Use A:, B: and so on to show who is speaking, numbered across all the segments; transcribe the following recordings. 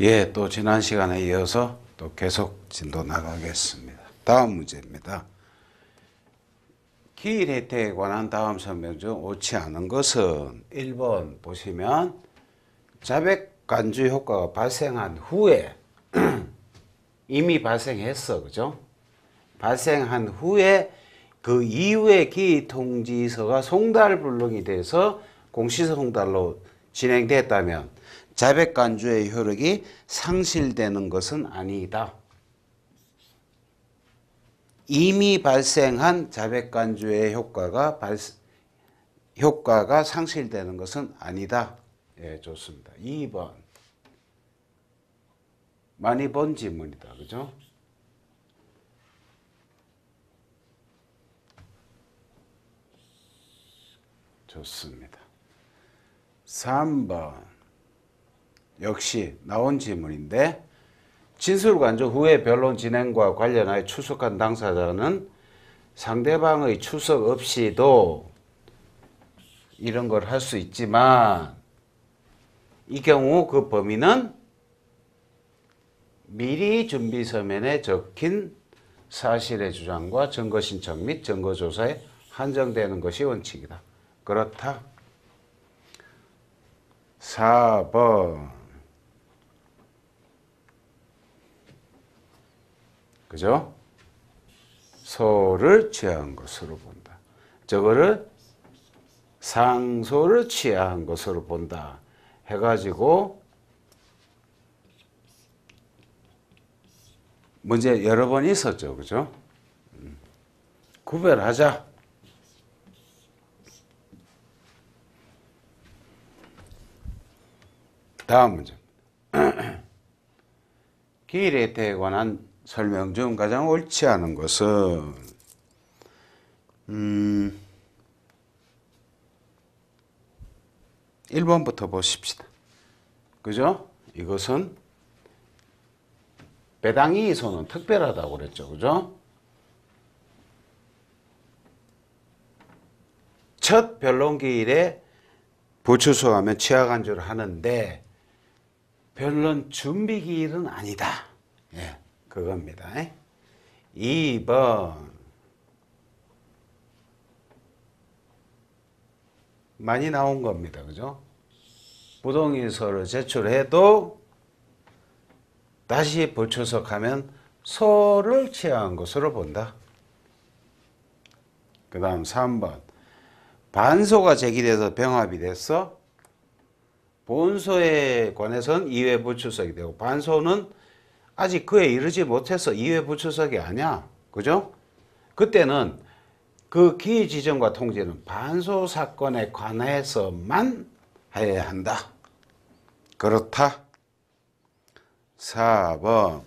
A: 예, 또 지난 시간에 이어서 또 계속 진도 나가겠습니다. 다음 문제입니다. 기일 혜택에 관한 다음 설명 중 옳지 않은 것은 1번 보시면 자백 간주 효과가 발생한 후에 이미 발생했어. 그죠? 발생한 후에 그 이후에 기일 통지서가 송달 불능이 돼서 공시서 송달로 진행됐다면 자백 간주의 효력이 상실되는 것은 아니다. 이미 발생한 자백 간주의 효과가 상실되는 것은 아니다. 예, 좋습니다. 2번. 많이 본 질문이다. 그죠? 좋습니다. 3번. 역시 나온 질문인데 진술간주 후에 변론 진행과 관련하여 출석한 당사자는 상대방의 출석 없이도 이런 걸 할 수 있지만 이 경우 그 범위는 미리 준비 서면에 적힌 사실의 주장과 증거 신청 및 증거 조사에 한정되는 것이 원칙이다. 그렇다. 4번. 그죠? 소를 취한 것으로 본다. 저거를 상소를 취한 것으로 본다. 해가지고 문제 여러 번 있었죠. 그죠? 구별하자. 다음 문제. 기일 혜택에 관한 설명 중 가장 옳지 않은 것은 1번부터 보십시다. 그죠? 이것은 배당이 이소는 특별하다고 그랬죠. 그죠? 첫 변론기일에 부추수하면 취하간주를 하는데 변론 준비기일은 아니다. 예, 그겁니다. 2번. 많이 나온 겁니다. 그죠? 부동의서를 제출해도 다시 불출석하면 소를 취한 것으로 본다. 그 다음 3번. 반소가 제기돼서 병합이 됐어. 본소에 관해서는 2회 불출석이 되고 반소는 아직 그에 이르지 못해서 2회 불출석이 아니야. 그죠? 그때는 그 기일 지정과 통지는 반소 사건에 관해서만 해야 한다. 그렇다. 4번.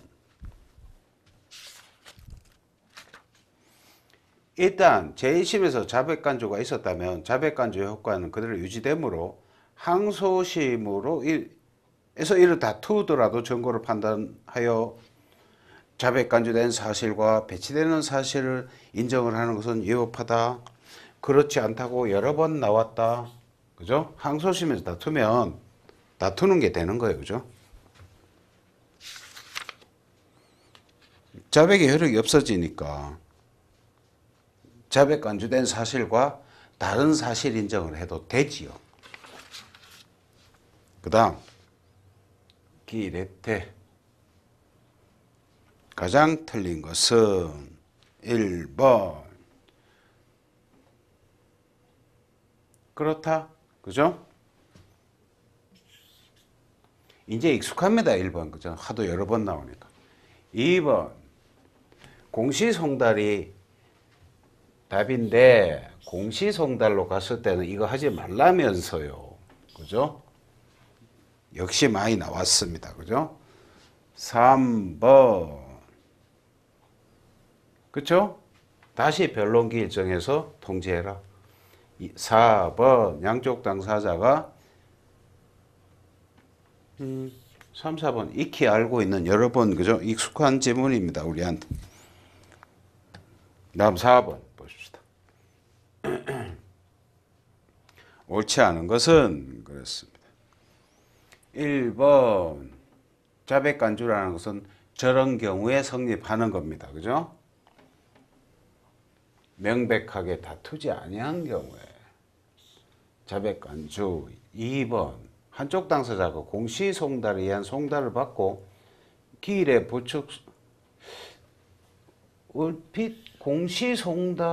A: 일단 제1심에서 자백간주가 있었다면 자백간주의 효과는 그대로 유지되므로 항소심으로 에서 이를 다투더라도 증거를 판단하여 자백간주된 사실과 배치되는 사실을 인정을 하는 것은 위법하다. 그렇지 않다고 여러 번 나왔다. 그죠? 항소심에서 다투면 다투는 게 되는 거예요. 그죠? 자백의 효력이 없어지니까 자백 간주된 사실과 다른 사실 인정을 해도 되지요. 그 다음 기일 혜택. 가장 틀린 것은 1번. 그렇다. 그죠? 이제 익숙합니다. 1번. 그죠? 하도 여러 번 나오니까. 2번. 공시송달이 답인데 공시송달로 갔을 때는 이거 하지 말라면서요. 그죠? 역시 많이 나왔습니다. 그죠? 3번. 그쵸? 다시 변론기일 정해서 통지해라. 4번. 양쪽 당사자가 3, 4번 익히 알고 있는 여러 번 그죠? 익숙한 지문입니다. 우리한테. 다음 4번 보십시다. 옳지 않은 것은 그렇습니다. 1번 자백간주라는 것은 저런 경우에 성립하는 겁니다. 그죠? 명백하게 다투지 아니한 경우에 자백간주. 2번 한쪽 당사자가 공시송달에 의한 송달을 받고 기일의 부축 얼핏 공시송달이라고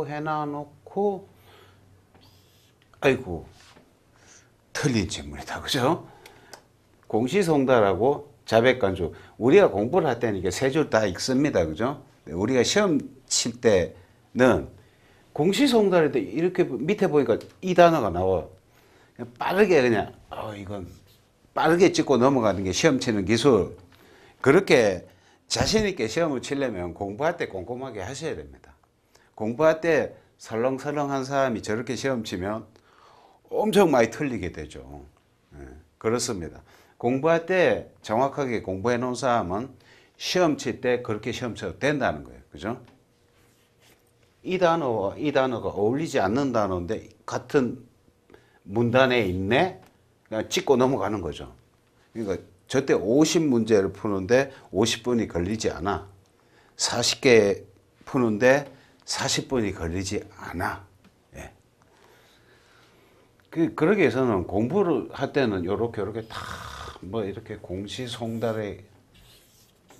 A: 해놔놓고 아이고 틀린 질문이다. 그죠? 공시송달하고 자백간주. 우리가 공부를 할 때는 이게 세 줄 다 읽습니다. 그죠? 우리가 시험 칠 때는 공시송달인데 이렇게 밑에 보니까 이 단어가 나와. 빠르게 그냥 이건 빠르게 찍고 넘어가는 게 시험 치는 기술. 그렇게 자신 있게 시험을 치려면 공부할 때 꼼꼼하게 하셔야 됩니다. 공부할 때 설렁설렁한 사람이 저렇게 시험 치면 엄청 많이 틀리게 되죠. 그렇습니다. 공부할 때 정확하게 공부해 놓은 사람은 시험 칠 때 그렇게 시험 쳐도 된다는 거예요. 그죠? 이 단어와 이 단어가 어울리지 않는 단어인데 같은 문단에 있네? 그냥 찍고 넘어가는 거죠. 그러니까 저때 50문제를 푸는데 50분이 걸리지 않아. 40개 푸는데 40분이 걸리지 않아. 예. 그러기 위해서는 공부를 할 때는 요렇게 다 뭐 이렇게 공시송달에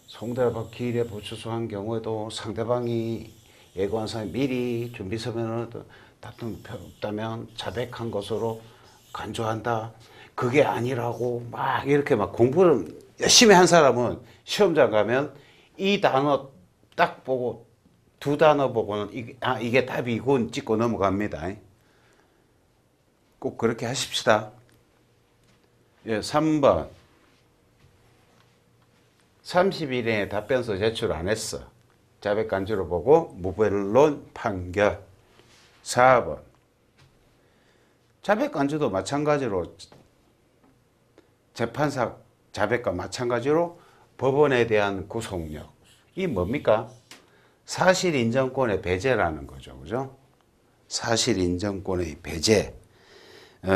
A: 송달과 기일에 부추수한 경우에도 상대방이 예고한 사람이 미리 준비 서면을 다툼 없다면 자백한 것으로 간주한다. 그게 아니라고 막 이렇게 막 공부를 열심히 한 사람은 시험장 가면 이 단어 딱 보고 두 단어 보고는 이게 답이군 찍고 넘어갑니다. 꼭 그렇게 하십시다. 예, 3번 30일 이내에 답변서 제출 안 했어. 자백간주로 보고 무변론 판결. 4번 자백간주도 마찬가지로 재판사 자백과 마찬가지로 법원에 대한 구속력. 이 뭡니까? 사실인정권의 배제라는 거죠. 그죠? 사실인정권의 배제.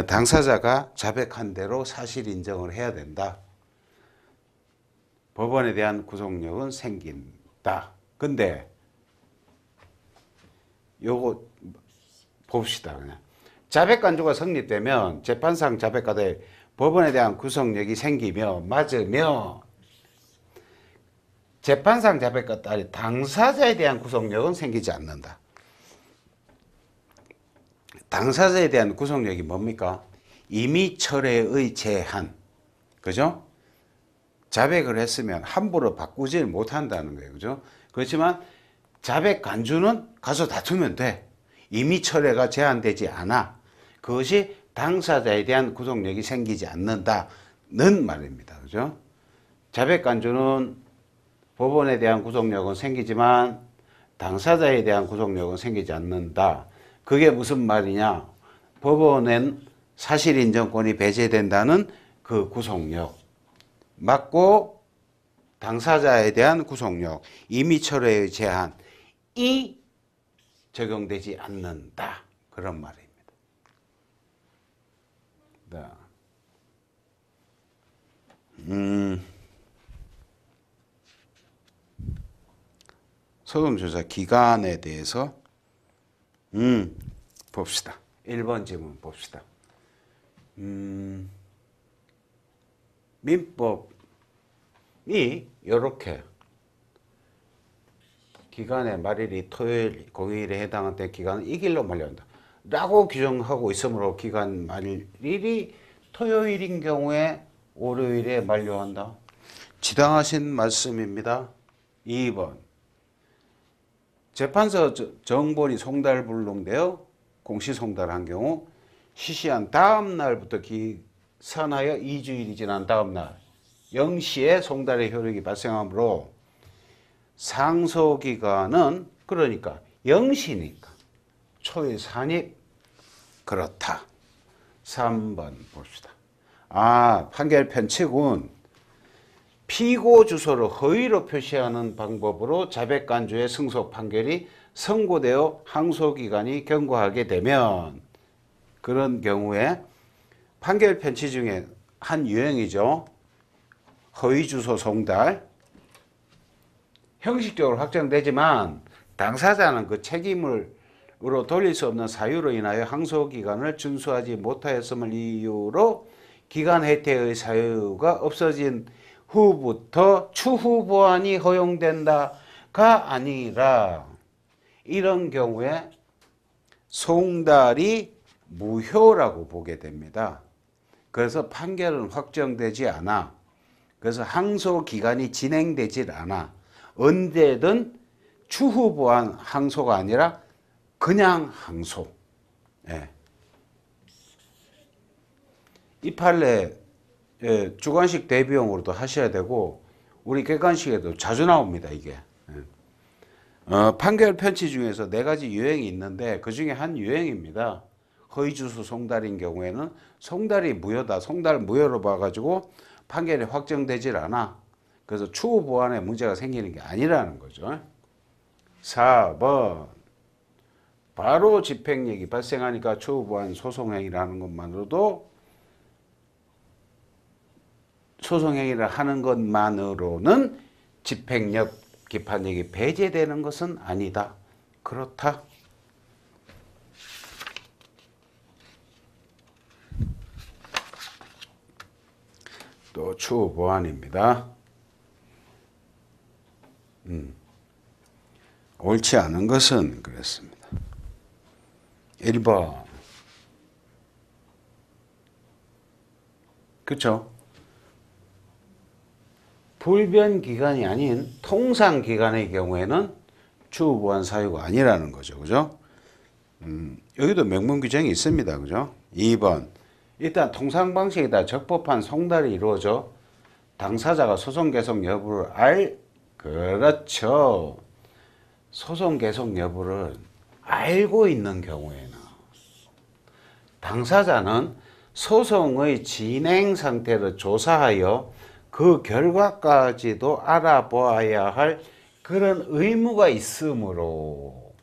A: 당사자가 자백한 대로 사실인정을 해야 된다. 법원에 대한 구속력은 생긴다. 근데 요거 봅시다. 그냥 자백간주가 성립되면 재판상 자백가대 법원에 대한 구속력이 생기며 맞으며 재판상 자백과 따리 당사자에 대한 구속력은 생기지 않는다. 당사자에 대한 구속력이 뭡니까? 임의 철회의 제한. 그죠? 자백을 했으면 함부로 바꾸질 못한다는 거예요. 그죠? 그렇지만 자백 간주는 가서 다투면 돼. 임의 철회가 제한되지 않아. 그것이 당사자에 대한 구속력이 생기지 않는다는 말입니다. 그죠? 자백 간주는 법원에 대한 구속력은 생기지만 당사자에 대한 구속력은 생기지 않는다. 그게 무슨 말이냐? 법원엔 사실인정권이 배제된다는 그 구속력. 맞고 당사자에 대한 구속력, 임의철회의 제한이 적용되지 않는다. 그런 말입니다. 소송조사 기간에 대해서 봅시다. 1번 질문 봅시다. 민법이 이렇게 기간의 말일이 토요일 공휴일에 해당하는 기간은 이 길로 만료한다 라고 규정하고 있으므로 기간 말일이 토요일인 경우에 월요일에 만료한다. 지당하신 말씀입니다. 2번 재판서 정본이 송달불능되어 공시송달한 경우 시시한 다음 날부터 기산하여 2주일이 지난 다음 날 0시에 송달의 효력이 발생하므로 상소기간은 그러니까 0시니까 초일 산입 그렇다. 3번 봅시다. 판결 편칙은 피고 주소를 허위로 표시하는 방법으로 자백간주의 승소 판결이 선고되어 항소기간이 경과하게 되면 그런 경우에 판결 편취 중에 한 유형이죠. 허위 주소 송달. 형식적으로 확정되지만 당사자는 그 책임으로 돌릴 수 없는 사유로 인하여 항소 기간을 준수하지 못하였음을 이유로 기간 혜택의 사유가 없어진 후부터 추후 보완이 허용된다가 아니라 이런 경우에 송달이 무효라고 보게 됩니다. 그래서 판결은 확정되지 않아. 그래서 항소 기간이 진행되질 않아. 언제든 추후 보완 항소가 아니라 그냥 항소. 예. 이 판례 주관식 대비용으로도 하셔야 되고 우리 객관식에도 자주 나옵니다. 이게. 판결 편취 중에서 4가지 유형이 있는데 그 중에 한 유형입니다. 허위주소 송달인 경우에는 송달이 무효다. 송달 무효로 봐가지고 판결이 확정되질 않아. 그래서 추후 보완에 문제가 생기는 게 아니라는 거죠. 4번 바로 집행력이 발생하니까 추후 보완 소송행위라는 것만으로도 소송행위를 하는 것만으로는 집행력, 기판력이 배제되는 것은 아니다. 그렇다. 또 추후 보완입니다. 옳지 않은 것은 그렇습니다. 1번. 그렇죠? 불변 기간이 아닌 통상 기간의 경우에는 추후 보완 사유가 아니라는 거죠. 그죠? 여기도 명문 규정이 있습니다. 그죠? 2번. 일단 통상 방식이다 적법한 송달이 이루어져 당사자가 소송 계속 여부를 그렇죠. 소송 계속 여부를 알고 있는 경우에는 당사자는 소송의 진행 상태를 조사하여 그 결과까지도 알아보아야 할 그런 의무가 있으므로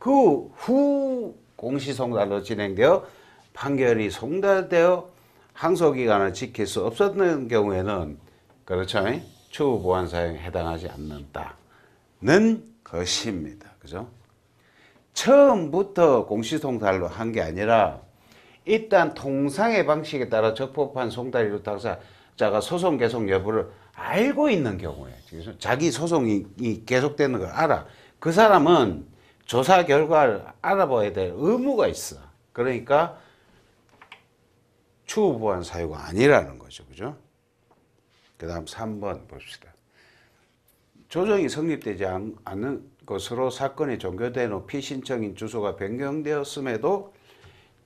A: 그 후 공시송달로 진행되어 판결이 송달되어 항소기간을 지킬 수 없었는 경우에는 그렇죠. 추후 보완 사유에 해당하지 않는다는 것입니다. 그죠? 처음부터 공시송달로 한 게 아니라 일단 통상의 방식에 따라 적법한 송달이로 당사자가 소송 계속 여부를 알고 있는 경우에 자기 소송이 계속되는 걸 알아. 그 사람은 조사 결과를 알아봐야 될 의무가 있어. 그러니까 추후 보완 사유가 아니라는 거죠. 그죠? 그 다음 3번 봅시다. 조정이 성립되지 않는 것으로 사건이 종결된 후 피신청인 주소가 변경되었음에도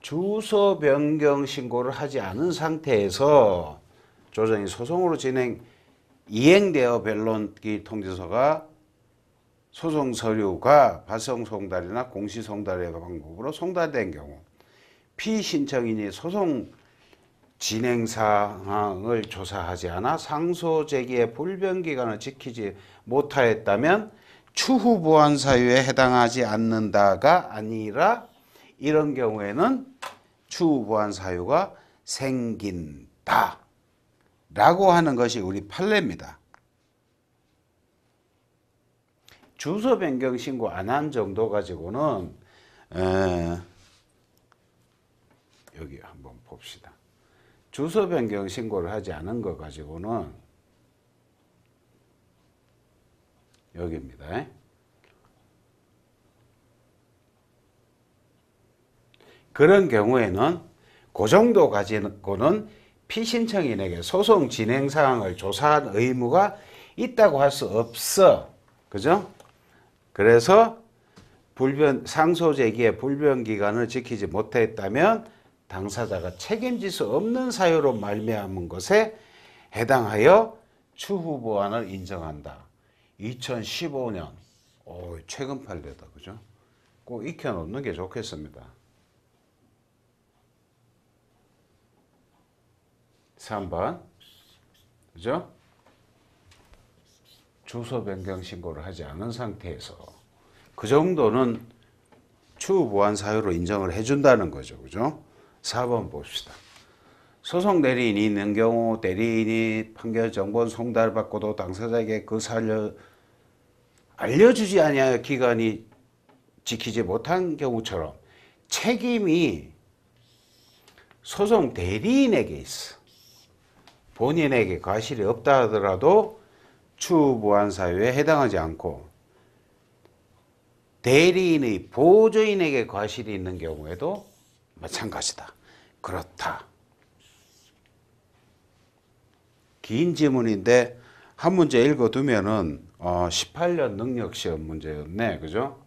A: 주소 변경 신고를 하지 않은 상태에서 조정이 소송으로 이행되어 변론기 통지서가 소송 서류가 발송 송달이나 공시 송달의 방법으로 송달된 경우 피신청인이 소송 진행 사항을 조사하지 않아 상소 제기의 불변 기간을 지키지 못하였다면 추후 보완 사유에 해당하지 않는다가 아니라 이런 경우에는 추후 보완 사유가 생긴다 라고 하는 것이 우리 판례입니다. 주소 변경 신고 안 한 정도 가지고는 여기 한번 봅시다. 주소 변경 신고를 하지 않은 것 가지고는 여기입니다. 그런 경우에는 그 정도 가지고는 피신청인에게 소송 진행 사항을 조사한 의무가 있다고 할 수 없어. 그죠? 그래서 상소 제기의 불변 기간을 지키지 못했다면 당사자가 책임질 수 없는 사유로 말미암은 것에 해당하여 추후 보완을 인정한다. 2015년 최근 판례다. 그죠? 꼭 익혀놓는 게 좋겠습니다. 3번 그죠? 주소 변경 신고를 하지 않은 상태에서 그 정도는 추후 보완 사유로 인정을 해준다는 거죠. 그죠? 4번 봅시다. 소송 대리인이 있는 경우 대리인이 판결 정본 송달을 받고도 당사자에게 그 사실을 알려주지 아니하여 기관이 지키지 못한 경우처럼 책임이 소송 대리인에게 있어. 본인에게 과실이 없다 하더라도 추후 보완 사유에 해당하지 않고 대리인의 보조인에게 과실이 있는 경우에도 마찬가지다. 그렇다. 긴 지문인데 한 문제 읽어두면은 18년 능력시험 문제였네. 그죠?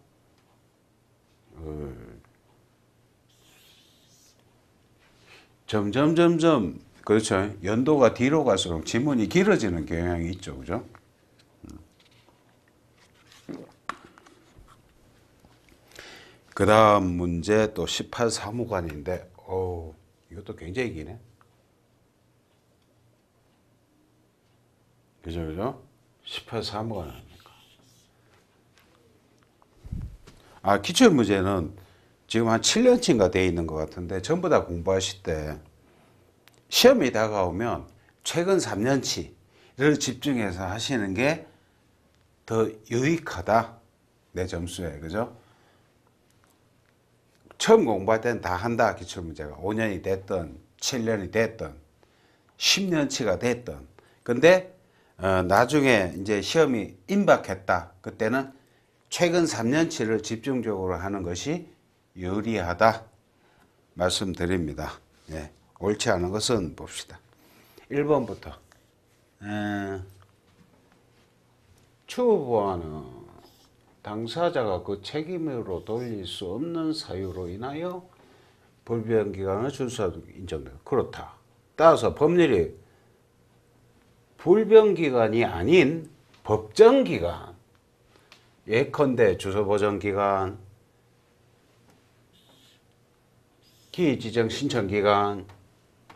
A: 점점 그렇죠. 연도가 뒤로 갈수록 지문이 길어지는 경향이 있죠. 그죠? 그 다음 문제 또 18 사무관인데 이것도 굉장히 기네. 그죠? 18 사무관 아닙니까? 기출문제는 지금 한 7년치인가 돼 있는 것 같은데 전부 다 공부하실 때 시험이 다가오면 최근 3년치를 집중해서 하시는 게 더 유익하다. 내 점수에. 그죠? 처음 공부할 때는 다 한다. 기출문제가 5년이 됐든 7년이 됐든 10년치가 됐든. 근데 나중에 이제 시험이 임박했다. 그때는 최근 3년치를 집중적으로 하는 것이 유리하다. 말씀드립니다. 예, 옳지 않은 것은 봅시다. 1번부터. 추후 보완은 당사자가 그 책임으로 돌릴 수 없는 사유로 인하여 불변기간을 준수하도록 인정된다. 그렇다. 따라서 법률이 불변기간이 아닌 법정기간, 예컨대 주소보정기간, 기지정 신청기간,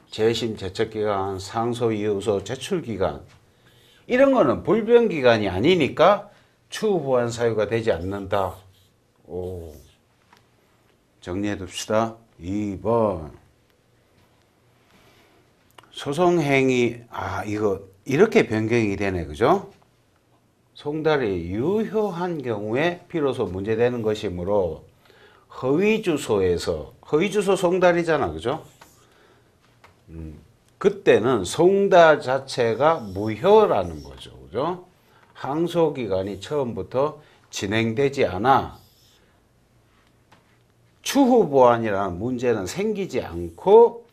A: 재심 제척기간, 상소이유서 제출기간 이런 거는 불변기간이 아니니까 추후 보완 사유가 되지 않는다. 정리해 둡시다. 2번 소송행위 이거 이렇게 변경이 되네. 그죠? 송달이 유효한 경우에 비로소 문제되는 것이므로 허위주소에서 허위주소 송달이잖아. 그죠? 그때는 송달 자체가 무효라는 거죠. 그죠? 항소기간이 처음부터 진행되지 않아 추후 보완이라는 문제는 생기지 않고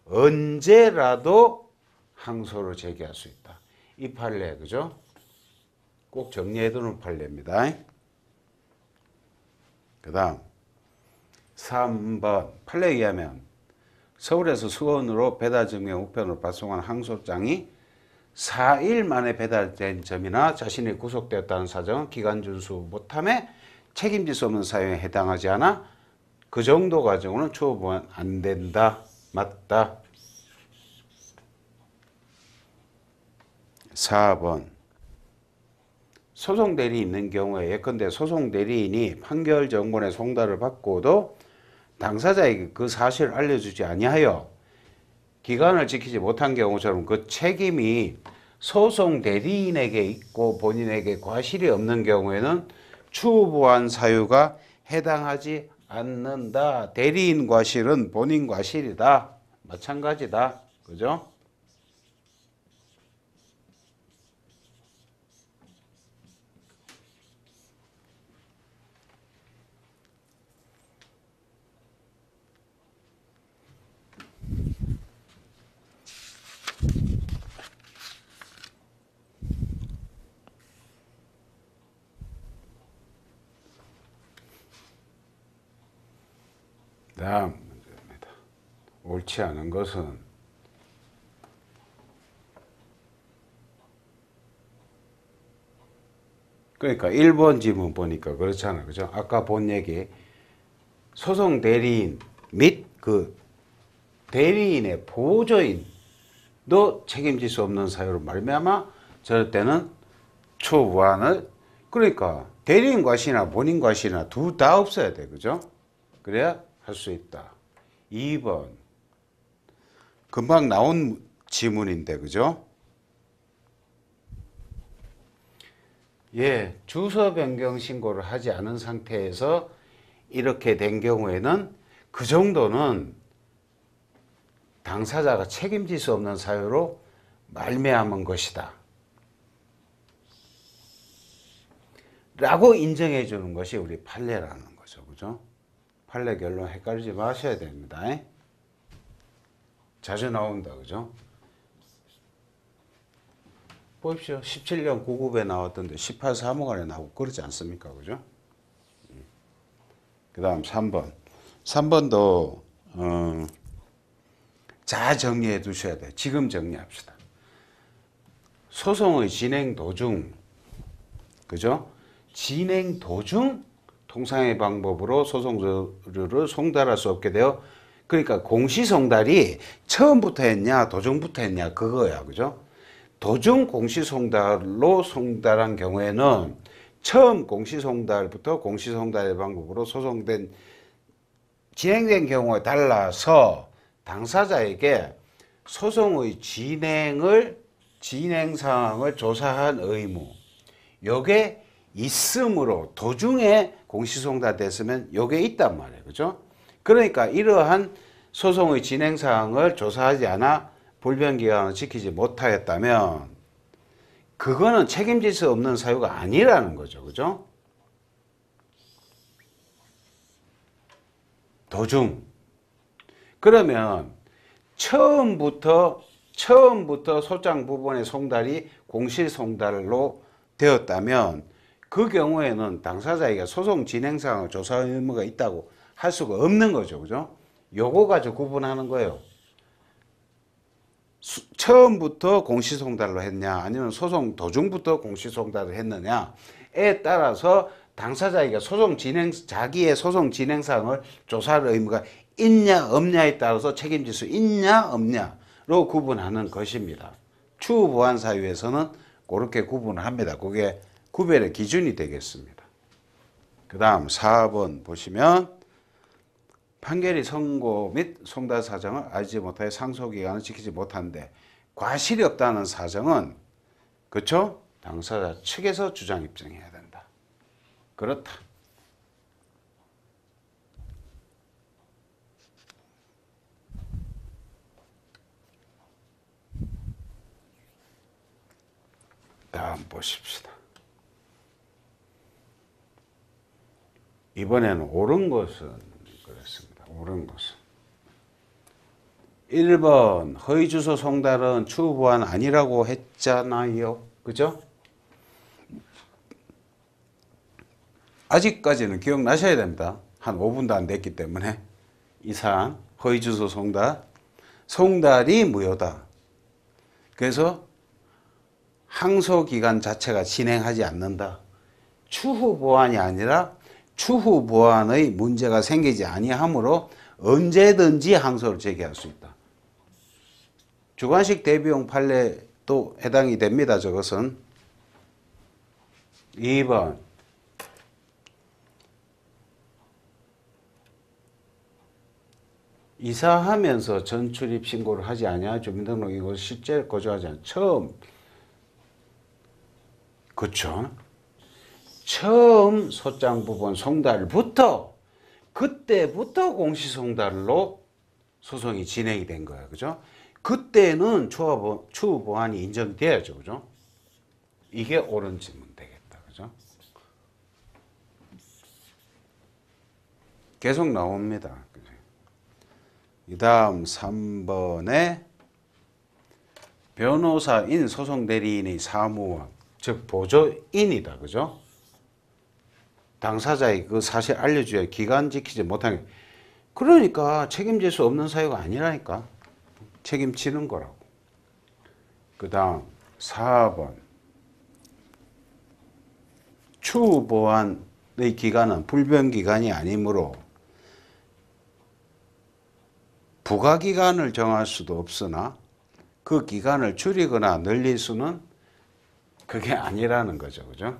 A: 언제라도 항소를 제기할 수 있다. 이 판례. 그죠? 꼭 정리해두는 판례입니다. 그 다음 3번 판례에 의하면 서울에서 수원으로 배달증명 우편으로 발송한 항소장이 4일 만에 배달된 점이나 자신이 구속되었다는 사정은 기간 준수 못함에 책임질 수 없는 사유에 해당하지 않아 그 정도 과정으로는 추후 보완 안 된다. 맞다. 4번 소송 대리인이 있는 경우에 예컨대 소송 대리인이 판결 정본의 송달을 받고도 당사자에게 그 사실을 알려주지 아니하여 기간을 지키지 못한 경우처럼 그 책임이 소송 대리인에게 있고 본인에게 과실이 없는 경우에는 추후 보완 사유가 해당하지 않는다. 대리인 과실은 본인 과실이다. 마찬가지다. 그죠? 다음 문제입니다. 옳지 않은 것은 그러니까 1번 지문 보니까 그렇잖아. 그죠? 아까 본 얘기 소송 대리인 및 그 대리인의 보조인도 책임질 수 없는 사유로 말미암아 저럴 때는 초보완을 그러니까 대리인 과실이나 본인 과실이나 둘 다 없어야 돼. 그죠? 그래야 할 수 있다. 2번 금방 나온 지문인데, 그죠? 예, 주소 변경 신고를 하지 않은 상태에서 이렇게 된 경우에는 그 정도는 당사자가 책임질 수 없는 사유로 말미암은 것이다 라고 인정해 주는 것이 우리 판례라는 거죠. 그죠? 판례 결론 헷갈리지 마셔야 됩니다. 자주 나온다. 그죠? 보십시오. 17년 9급에 나왔던데 18 사무관에 나오고 그러지 않습니까? 그죠? 그 다음 3번. 3번도 잘 정리해 두셔야 돼요. 지금 정리합시다. 소송의 진행 도중, 그죠? 진행 도중 통상의 방법으로 소송서류를 송달할 수 없게 되어, 그러니까 공시송달이 처음부터 했냐 도중부터 했냐 그거야. 그죠? 도중 공시송달로 송달한 경우에는 처음 공시송달부터 공시송달의 방법으로 소송된 진행된 경우에 달라서 당사자에게 소송의 진행 상황을 조사한 의무, 요게 있으므로 도중에 공시송달됐으면 요게 있단 말이에요. 그죠? 그러니까 이러한 소송의 진행 사항을 조사하지 않아 불변 기간을 지키지 못하였다면 그거는 책임질 수 없는 사유가 아니라는 거죠. 그죠? 도중. 그러면 처음부터 소장 부분의 송달이 공시송달로 되었다면 그 경우에는 당사자에게 소송 진행 사항을 조사할 의무가 있다고 할 수가 없는 거죠. 그죠? 요거 가지고 구분하는 거예요. 처음부터 공시송달로 했냐 아니면 소송 도중부터 공시송달을 했느냐에 따라서 당사자에게 자기의 소송 진행 사항을 조사할 의무가 있냐 없냐에 따라서 책임질 수 있냐 없냐로 구분하는 것입니다. 추후 보완 사유에서는 그렇게 구분을 합니다. 그게 구별의 기준이 되겠습니다. 그 다음 4번 보시면 판결이 선고 및 송달 사정을 알지 못하여 상소기간을 지키지 못한데 과실이 없다는 사정은, 그렇죠? 당사자 측에서 주장 입증해야 된다. 그렇다. 다음 보십시다. 이번에는 옳은 것은 그렇습니다. 옳은 것은 1번 허위주소 송달은 추후 보완 아니라고 했잖아요. 그죠? 아직까지는 기억나셔야 됩니다. 한 5분도 안 됐기 때문에 이 사안 허위주소 송달이 무효다. 그래서 항소기간 자체가 진행하지 않는다. 추후 보완이 아니라 추후 보완의 문제가 생기지 아니하므로 언제든지 항소를 제기할 수 있다. 주관식 대비용 판례도 해당이 됩니다. 저것은 2번 이사하면서 전출입 신고를 하지 아니하 주민등록 이곳 실제 거주하지 않아 처음, 그쵸? 처음 소장 부분 송달부터 그때부터 공시송달로 소송이 진행이 된 거예요. 그죠? 그때는 추후 보완이 인정돼야죠. 그죠? 이게 옳은 질문 되겠다. 그죠? 계속 나옵니다. 이 다음 3번에 변호사인 소송대리인의 사무원, 즉 보조인이다. 그죠? 당사자의 그 사실 알려줘야 기간 지키지 못하는, 그러니까 책임질 수 없는 사유가 아니라니까. 책임지는 거라고. 그 다음 4번 추후 보완의 기간은 불변기간이 아니므로 부가기간을 정할 수도 없으나 그 기간을 줄이거나 늘릴 수는 그게 아니라는 거죠. 그죠?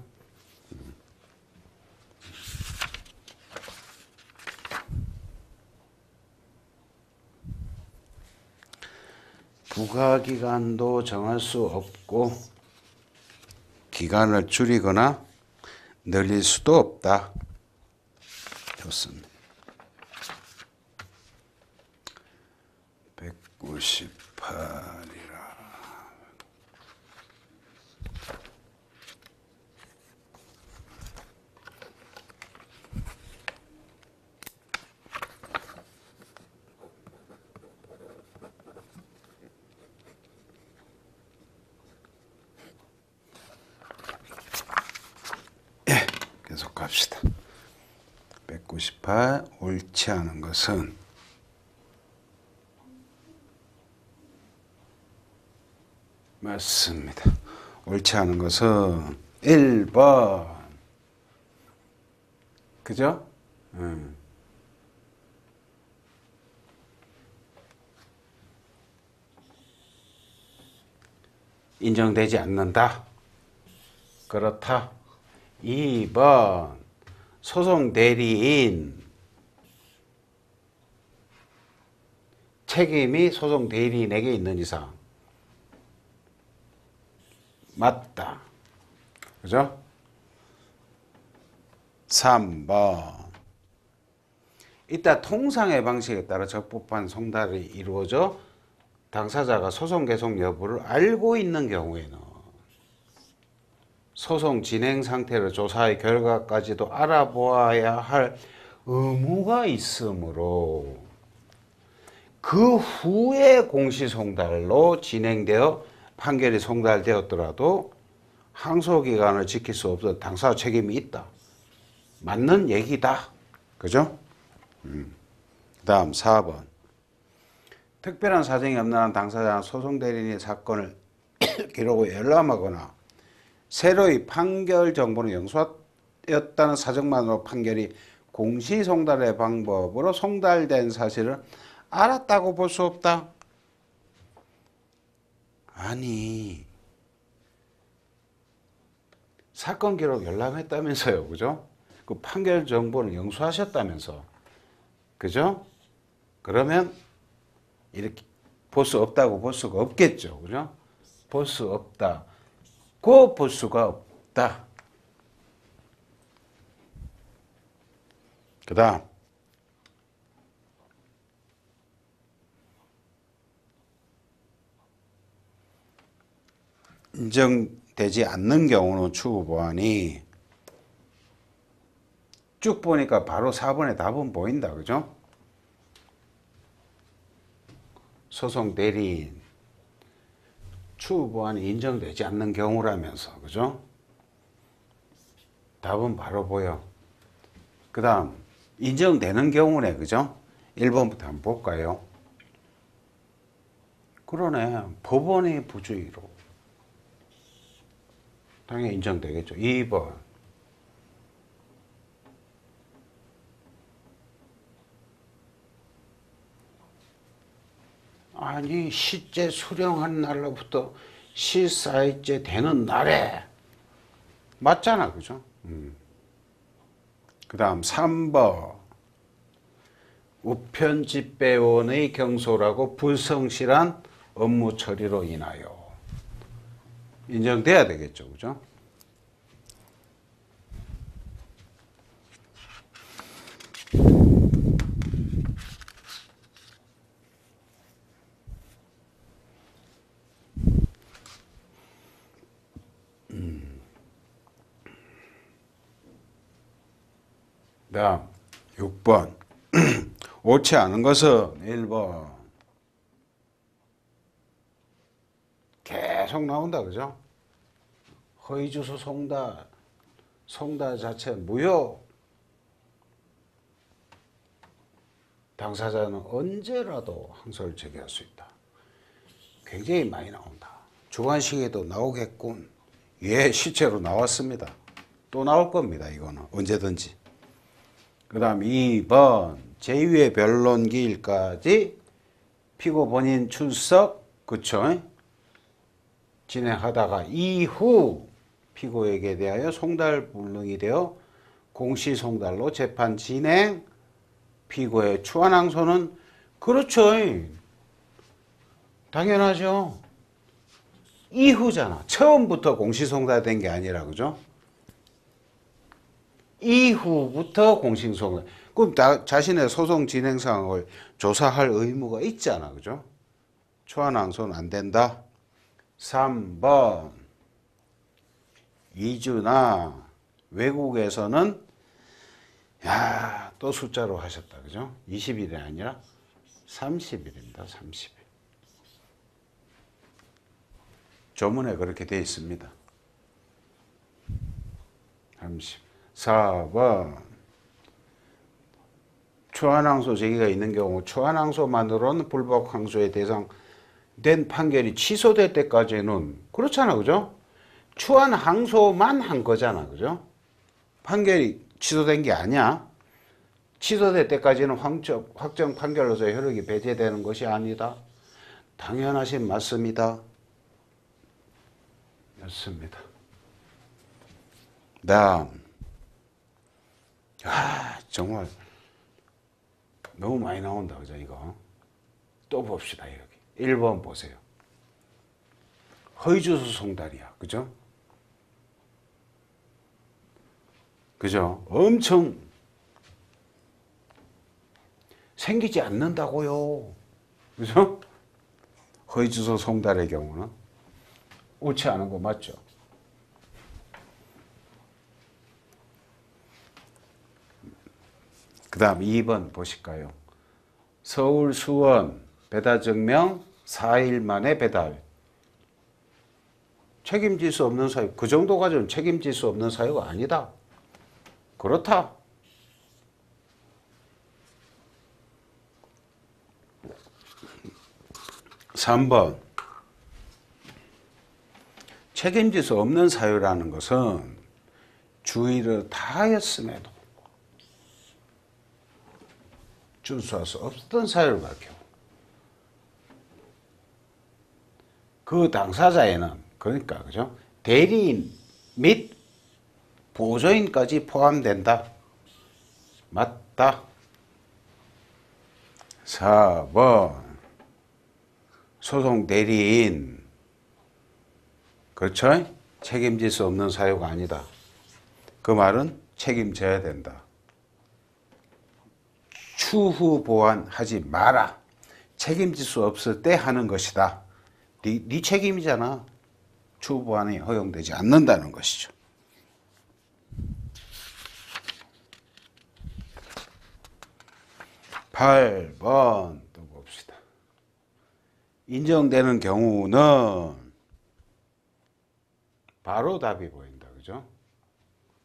A: 부가기간도 정할 수 없고 기간을 줄이거나 늘릴 수도 없다. 좋습니다. 198이라. 계속 갑시다. 198 옳지 않은 것은 맞습니다. 옳지 않은 것은 1번. 그죠? 인정되지 않는다. 그렇다. 2번 소송 대리인 책임이 소송 대리인에게 있는 이상 맞다. 그죠? 3번 이따 통상의 방식에 따라 적법한 송달이 이루어져 당사자가 소송 계속 여부를 알고 있는 경우에는 소송 진행 상태를 조사의 결과까지도 알아보아야 할 의무가 있으므로 그 후에 공시송달로 진행되어 판결이 송달되었더라도 항소기간을 지킬 수 없어 당사자 책임이 있다. 맞는 얘기다. 그죠? 그 다음 4번 특별한 사정이 없는 한 당사자는 소송 대리인의 사건을 기록에 열람하거나 새로이 판결 정보는 영수였다는 사정만으로 판결이 공시송달의 방법으로 송달된 사실을 알았다고 볼 수 없다. 아니 사건 기록 열람했다면서요. 그죠? 그 판결 정보는 영수하셨다면서. 그죠? 그러면 이렇게 볼 수 없다고 볼 수가 없겠죠. 그죠? 볼 수 없다. 고 볼 수가 없다. 그 다음 인정되지 않는 경우는 추후보완이 쭉 보니까 바로 4번의 답은 보인다. 그죠? 소송 대리인 추후보완이 인정되지 않는 경우라면서. 그죠? 답은 바로 보여. 그 다음 인정되는 경우네. 그죠? 1번부터 한번 볼까요? 그러네. 법원의 부주의로 당연히 인정되겠죠. 2번 아니 시제 수령한 날로부터 실사일제 되는 날에 맞잖아. 그죠? 그 다음 3번 우편집배원의 경솔하고 불성실한 업무 처리로 인하여 인정돼야 되겠죠. 그죠? 다음 6번 옳지 않은 것은 1번 계속 나온다. 그죠? 허위주소 송달, 송달 자체 무효. 당사자는 언제라도 항소를 제기할 수 있다. 굉장히 많이 나온다. 주관식에도 나오겠군. 예, 실제로 나왔습니다. 또 나올 겁니다. 이거는 언제든지. 그 다음 2번 제2의 변론기일까지 피고 본인 출석. 그쵸? 진행하다가 이후 피고에게 대하여 송달 불능이 되어 공시송달로 재판 진행. 피고의 추한 항소는 그렇죠. 당연하죠. 이후잖아. 처음부터 공시송달된 게 아니라, 그죠? 이후부터 공시송달. 그럼 자신의 소송 진행 상황을 조사할 의무가 있잖아, 그죠? 초안항소는 안 된다. 3번. 이주나 외국에서는 또 숫자로 하셨다, 그죠? 20일이 아니라 30일입니다. 30일. 조문에 그렇게 되어 있습니다. 34번. 초안항소 제기가 있는 경우 초안항소만으로는 불법 항소의 대상된 판결이 취소될 때까지는 그렇잖아, 그죠? 초안항소만 한 거잖아, 그죠? 판결이 취소된 게 아니야. 취소될 때까지는 확정 판결로서 효력이 배제되는 것이 아니다. 당연하신 맞습니다. 맞습니다. 다음. 정말 너무 많이 나온다, 그죠, 이거? 또 봅시다, 여기. 1번 보세요. 허위주소 송달이야, 그죠? 그죠? 엄청 생기지 않는다고요. 그죠? 허위주소 송달의 경우는 옳지 않은 거 맞죠? 그 다음 2번 보실까요? 서울 수원 배달 증명 4일 만에 배달. 책임질 수 없는 사유. 그 정도 가지고는 책임질 수 없는 사유가 아니다. 그렇다. 3번. 책임질 수 없는 사유라는 것은 주의를 다하였음에도 준수할 수 없었던 사유를 밝혀. 그 당사자에는 그러니까 그죠? 대리인 및 보조인까지 포함된다. 맞다. 4번. 소송 대리인. 그렇죠? 책임질 수 없는 사유가 아니다. 그 말은 책임져야 된다. 추후 보완하지 마라. 책임질 수 없을 때 하는 것이다. 네 책임이잖아. 추후 보완이 허용되지 않는다는 것이죠. (8번) 또 봅시다. 인정되는 경우는 바로 답이 보인다. 그죠?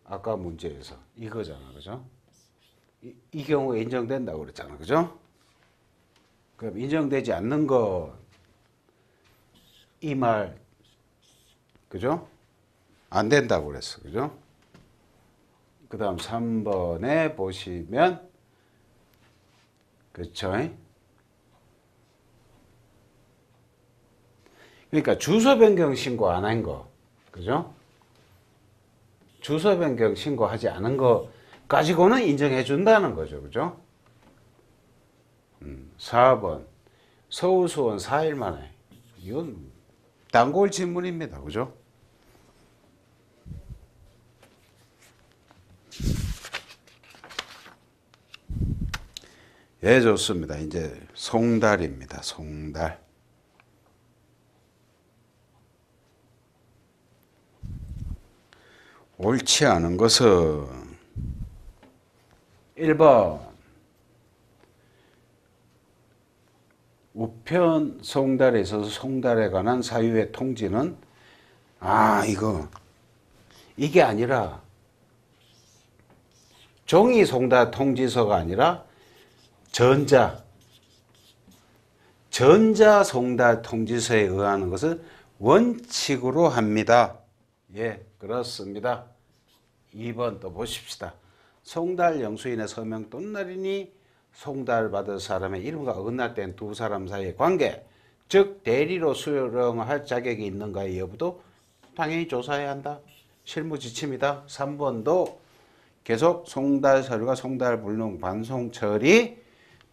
A: 아까 문제에서 이거잖아. 그죠? 이 경우에 인정된다고 그랬잖아. 그죠? 그럼 인정되지 않는 거 이 말 그죠? 안 된다고 그랬어. 그죠? 그 다음 3번에 보시면 그렇죠? 그러니까 주소 변경 신고 안 한 거. 그죠? 주소 변경 신고하지 않은 거 가지고는 인정해 준다는 거죠. 그죠? 4번. 서울 수원 4일 만에. 이건 단골 질문입니다. 그죠? 예, 좋습니다. 이제 송달입니다. 송달. 옳지 않은 것은 1번 우편 송달에 있어서 송달에 관한 사유의 통지는 이게 아니라 종이 송달 통지서가 아니라 전자 송달 통지서에 의하는 것을 원칙으로 합니다. 예, 그렇습니다. 2번 또 보십시다. 송달 영수인의 서명 똠날이니 송달받을 사람의 이름과 어긋날된 두 사람 사이의 관계, 즉 대리로 수령할 자격이 있는가의 여부도 당연히 조사해야 한다. 실무 지침이다. 3번도 계속 송달 서류가 송달 불능 반송 처리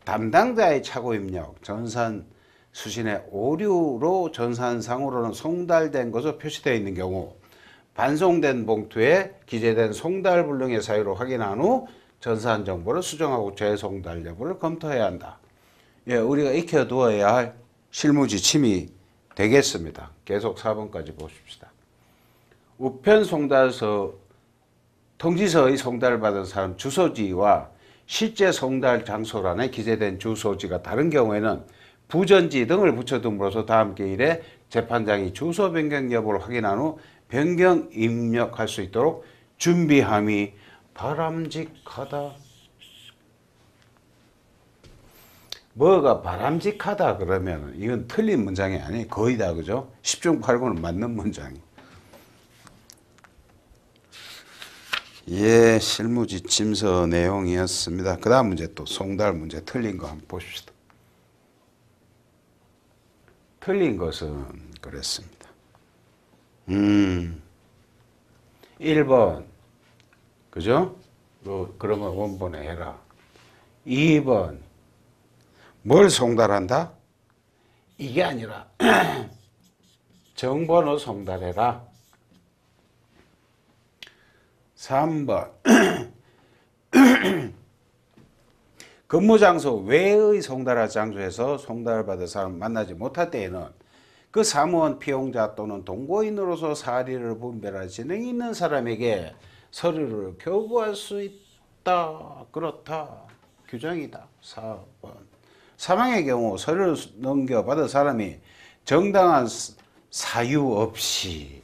A: 담당자의 착오 입력, 전산 수신의 오류로 전산상으로는 송달된 것으로 표시되어 있는 경우 반송된 봉투에 기재된 송달불능의 사유를 확인한 후 전산 정보를 수정하고 재송달 여부를 검토해야 한다. 예, 우리가 익혀두어야 할 실무 지침이 되겠습니다. 계속 4번까지 보십시다. 우편 송달서 통지서의 송달을 받은 사람 주소지와 실제 송달 장소란에 기재된 주소지가 다른 경우에는 부전지 등을 붙여둠으로써 다음 기일에 재판장이 주소 변경 여부를 확인한 후 변경 입력할 수 있도록 준비함이 바람직하다. 뭐가 바람직하다 그러면 이건 틀린 문장이 아니에요. 거의 다 그죠? 10중 8구는 맞는 문장이. 예, 실무지침서 내용이었습니다. 그 다음 문제 또 송달 문제 틀린 거 한번 보십시다. 틀린 것은 그랬습니다. 1번 그죠? 그러면 원본에 해라. 2번 뭘 송달한다? 이게 아니라 정번호 송달해라. 3번 근무장소 외의 송달할 장소에서 송달을 받은 사람을 만나지 못할 때에는 그 사무원 피용자 또는 동거인으로서 사리를 분별할 지능이 있는 사람에게 서류를 교부할 수 있다. 그렇다. 규정이다. 4번 사망의 경우 서류를 넘겨받은 사람이 정당한 사유 없이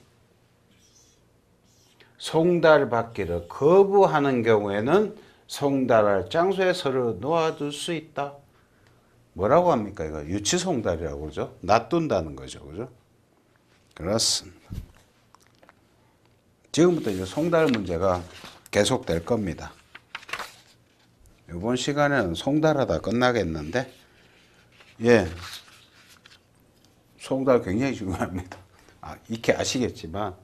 A: 송달받기를 거부하는 경우에는 송달할 장소에 서류를 놓아둘 수 있다. 뭐라고 합니까? 이거 유치송달이라고 그러죠. 놔둔다는 거죠. 그죠? 그렇습니다. 지금부터 이제 송달 문제가 계속될 겁니다. 이번 시간에는 송달하다 끝나겠는데, 예, 송달 굉장히 중요합니다. 익히 아시겠지만,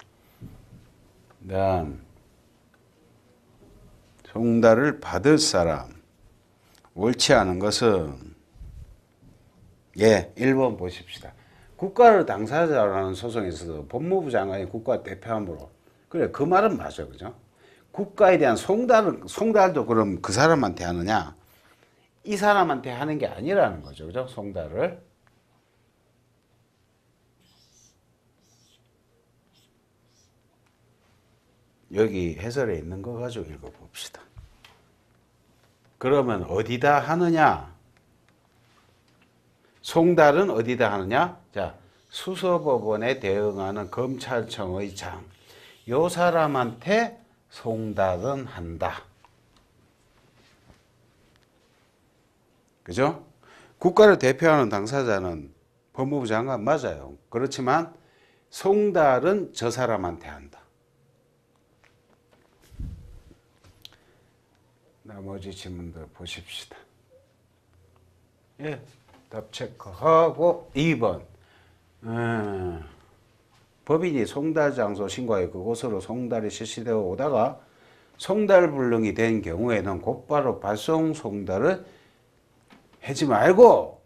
A: 송달을 받을 사람, 옳지 않은 것은, 예, 1번 보십시다. 국가를 당사자라는 소송에서도 법무부 장관이 국가 대표함으로, 그래, 그 말은 맞아, 그죠? 국가에 대한 송달도 그럼 그 사람한테 하느냐? 이 사람한테 하는 게 아니라는 거죠, 그죠? 송달을. 여기 해설에 있는 거 가지고 읽어봅시다. 그러면 어디다 하느냐? 송달은 어디다 하느냐? 자, 수서법원에 대응하는 검찰청의 장. 요 사람한테 송달은 한다. 그죠? 국가를 대표하는 당사자는 법무부 장관 맞아요. 그렇지만 송달은 저 사람한테 한다. 나머지 질문들 보십시다. 예, 답 체크하고 2번. 법인이 송달 장소 신고하여 그곳으로 송달이 실시되어 오다가 송달 불능이 된 경우에는 곧바로 발송 송달을 하지 말고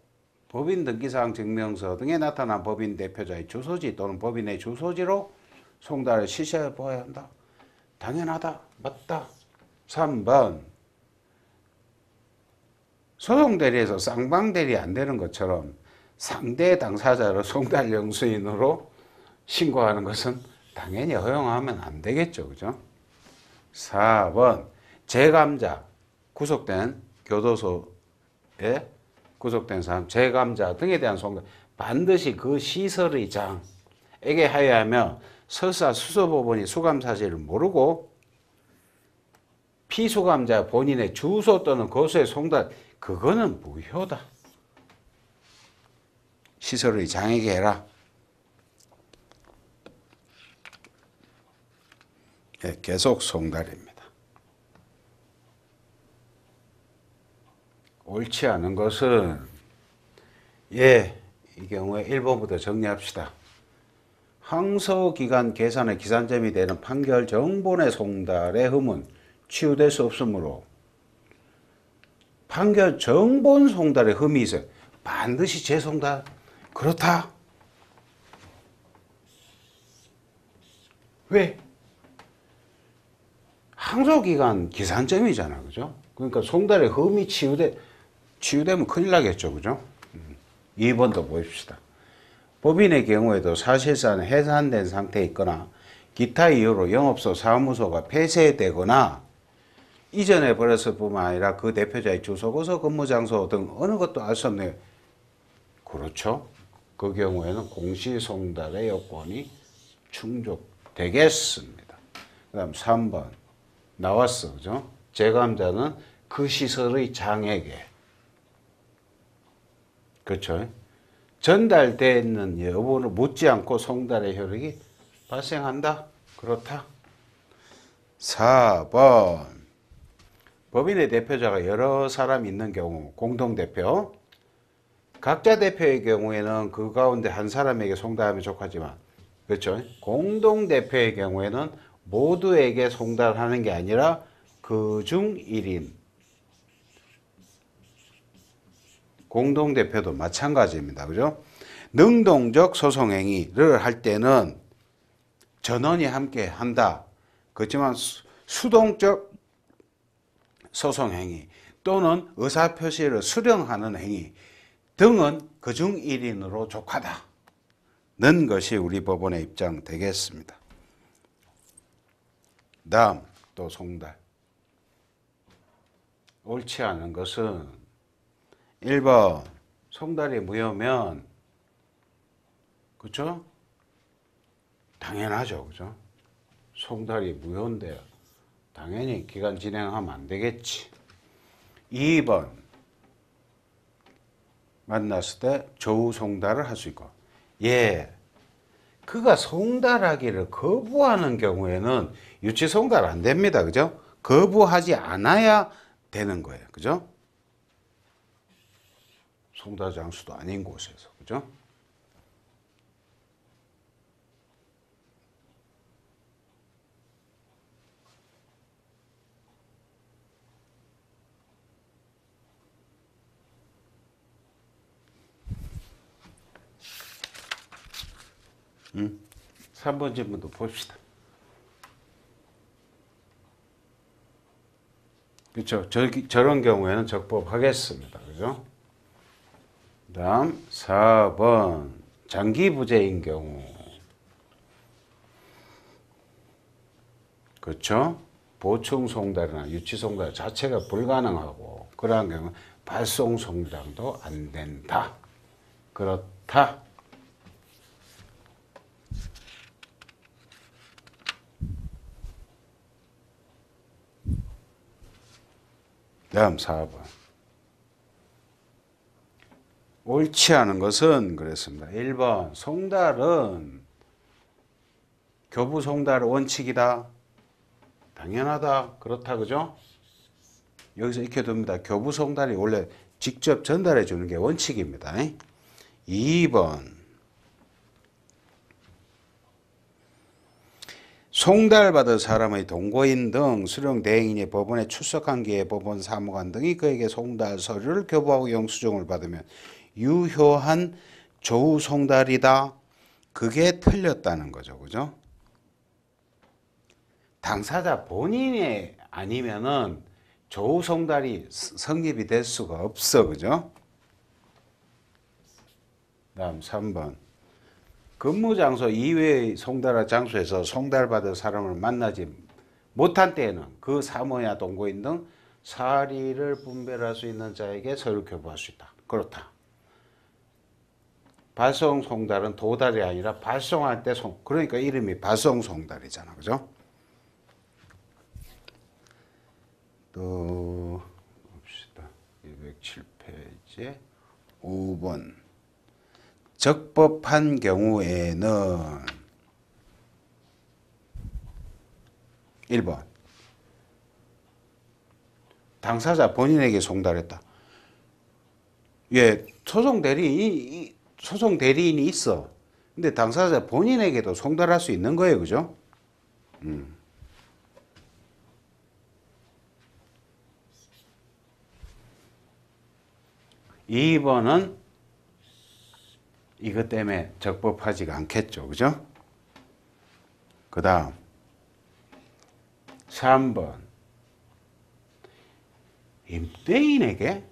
A: 법인 등기사항 증명서 등에 나타난 법인 대표자의 주소지 또는 법인의 주소지로 송달을 실시해 보아야 한다. 당연하다. 맞다. 3번 소송대리에서 쌍방대리 안 되는 것처럼 상대 당사자를 송달 영수인으로 신고하는 것은 당연히 허용하면 안 되겠죠. 그죠? 4번 재감자 구속된 교도소에 구속된 사람 재감자 등에 대한 송달 반드시 그 시설의 장에게 하여하며 설사 수서법원이 수감 사실을 모르고 피수감자 본인의 주소 또는 거소의 송달 그거는 무효다. 시설의 장에게 해라. 예, 계속 송달입니다. 옳지 않은 것은 예, 이 경우에 1번부터 정리합시다. 항소기간 계산의 기산점이 되는 판결 정본의 송달의 흠은 치유될 수 없으므로 판결 정본 송달의 흠이 있어요. 반드시 재송달 그렇다. 왜? 항소기간 기산점이잖아. 그죠? 그러니까 송달의 흠이 치유되면 큰일 나겠죠. 그죠? 2번도 보십시다. 법인의 경우에도 사실상 해산된 상태에 있거나 기타 이유로 영업소 사무소가 폐쇄되거나 이전에 버렸을 뿐만 아니라 그 대표자의 주소고서 근무장소 등 어느 것도 알 수 없네요. 그렇죠. 그 경우에는 공시송달의 요건이 충족되겠습니다. 그 다음 3번 나왔어. 그죠? 제감자는 그 시설의 장에게 그렇죠. 전달되는 여부를 묻지 않고 송달의 효력이 발생한다. 그렇다. 4번 법인의 대표자가 여러 사람 있는 경우 공동대표 각자 대표의 경우에는 그 가운데 한 사람에게 송달하면 족하지만 그렇죠. 공동대표의 경우에는 모두에게 송달하는 게 아니라 그중 1인 공동대표도 마찬가지입니다. 그죠? 능동적 소송행위를 할 때는 전원이 함께 한다. 그렇지만 수동적 소송행위 또는 의사표시를 수령하는 행위 등은 그중 1인으로 족하다는 것이 우리 법원의 입장 되겠습니다. 다음 또 송달. 옳지 않은 것은 1번 송달이 무효면 그렇죠? 당연하죠. 그죠? 송달이 무효인데 당연히 기간 진행하면 안 되겠지. 2번 만났을 때 조우 송달을 할 수 있고 예, 그가 송달하기를 거부하는 경우에는 유치 송달 안 됩니다. 그죠? 거부하지 않아야 되는 거예요. 그죠? 송달 장수도 아닌 곳에서. 그죠? 음. 3번 질문도 봅시다. 그렇죠. 저런 경우에는 적법하겠습니다. 그죠? 다음 4번 장기부재인 경우 그렇죠? 보충송달이나 유치송달 자체가 불가능하고 그러한 경우 발송송달도 안 된다. 그렇다. 다음 4번 옳지 않은 것은 그랬습니다. 1번 송달은 교부 송달 원칙이다. 당연하다. 그렇다. 그죠? 여기서 익혀둡니다. 교부 송달이 원래 직접 전달해 주는 게 원칙입니다. 2번 송달받은 사람의 동거인 등 수령 대행인이 법원에 출석한 기에 법원 사무관 등이 그에게 송달 서류를 교부하고 영수증을 받으면 유효한 조우 송달이다. 그게 틀렸다는 거죠. 그죠? 당사자 본인이 아니면은 조우 송달이 성립이 될 수가 없어. 그죠? 다음 3번. 근무 장소 이외의 송달할 장소에서 송달받은 사람을 만나지 못한 때에는 그 사모야 동거인 등 사리를 분별할 수 있는 자에게 서류 교부할 수 있다. 그렇다. 발송 송달은 도달이 아니라 발송할 때 그러니까 이름이 발송 송달이잖아. 그죠? 또 봅시다. 207페이지 5번. 적법한 경우에는 1번 당사자 본인에게 송달했다. 예, 소송 대리인이 있어. 근데 당사자 본인에게도 송달할 수 있는 거예요. 그죠? 2번은 이것 때문에 적법하지가 않겠죠. 그죠? 그 다음 3번 임대인에게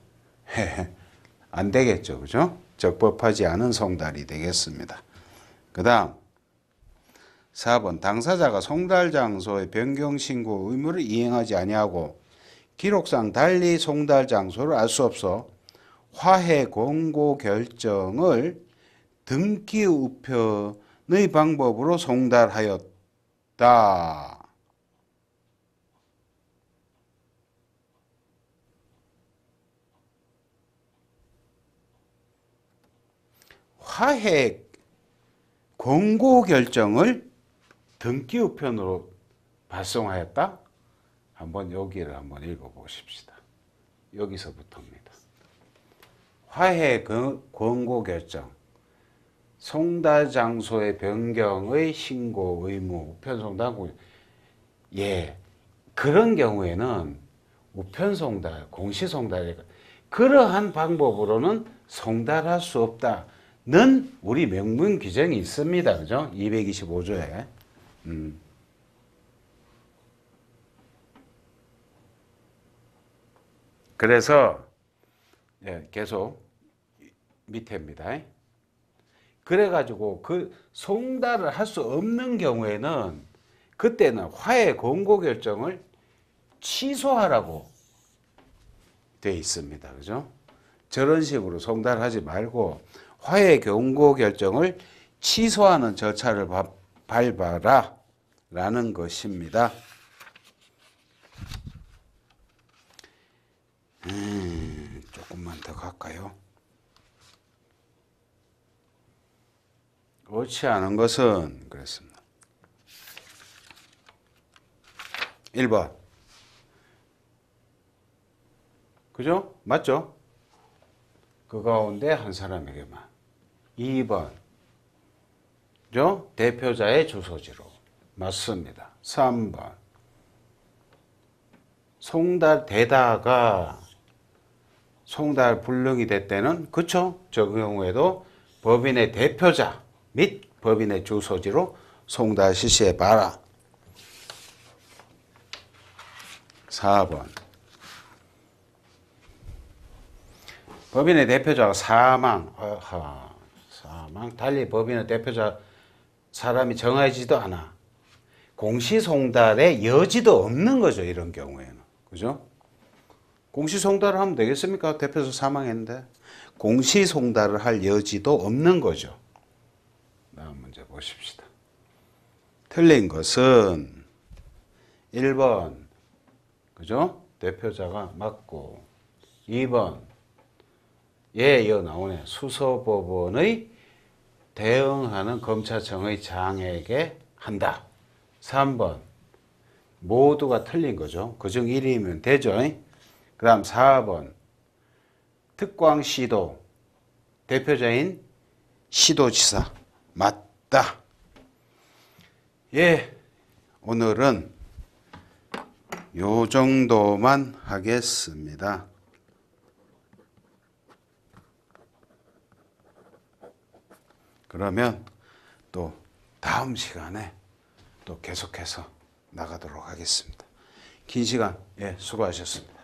A: 안 되겠죠. 그죠? 적법하지 않은 송달이 되겠습니다. 그 다음 4번 당사자가 송달 장소의 변경 신고 의무를 이행하지 아니하고 기록상 달리 송달 장소를 알 수 없어 화해 권고 결정을 등기 우편의 방법으로 송달하였다. 화해 권고 결정을 등기 우편으로 발송하였다? 한번 여기를 한번 읽어보십시다. 여기서부터입니다. 화해 권고 결정, 송달 장소의 변경의 신고 의무, 우편 송달. 예, 그런 경우에는 우편 송달, 공시 송달, 그러한 방법으로는 송달할 수 없다는 우리 명문 규정이 있습니다. 그죠? 225조에. 그래서 예, 계속 밑에입니다. 그래가지고 그 송달을 할 수 없는 경우에는 그때는 화해 권고 결정을 취소하라고 되어 있습니다. 그죠? 저런 식으로 송달하지 말고 화해 권고 결정을 취소하는 절차를 밟아라 라는 것입니다. 조금만 더 갈까요? 옳지 않은 것은 그렇습니다. 1번. 그죠? 맞죠? 그 가운데 한 사람에게만. 2번. 그죠? 대표자의 주소지로. 맞습니다. 3번. 송달되다가 송달 불능이 됐다는, 그쵸? 저 경우에도 법인의 대표자 및 법인의 주소지로 송달 실시해봐라. 4번. 법인의 대표자가 사망, 달리 법인의 대표자 사람이 정해지도 않아. 공시송달의 여지도 없는 거죠. 이런 경우에는. 그죠? 공시송달을 하면 되겠습니까? 대표자 사망했는데. 공시송달을 할 여지도 없는 거죠. 다음 문제 보십시다. 틀린 것은 1번. 그죠? 대표자가 맞고. 2번. 여 나오네. 수서법원의 대응하는 검찰청의 장에게 한다. 3번. 모두가 틀린 거죠. 그중 1위면 되죠. 그 다음 4번. 특광시도 대표자인 시도지사 맞다. 예, 오늘은 요 정도만 하겠습니다. 그러면 또 다음 시간에 또 계속해서 나가도록 하겠습니다. 긴 시간 수고하셨습니다.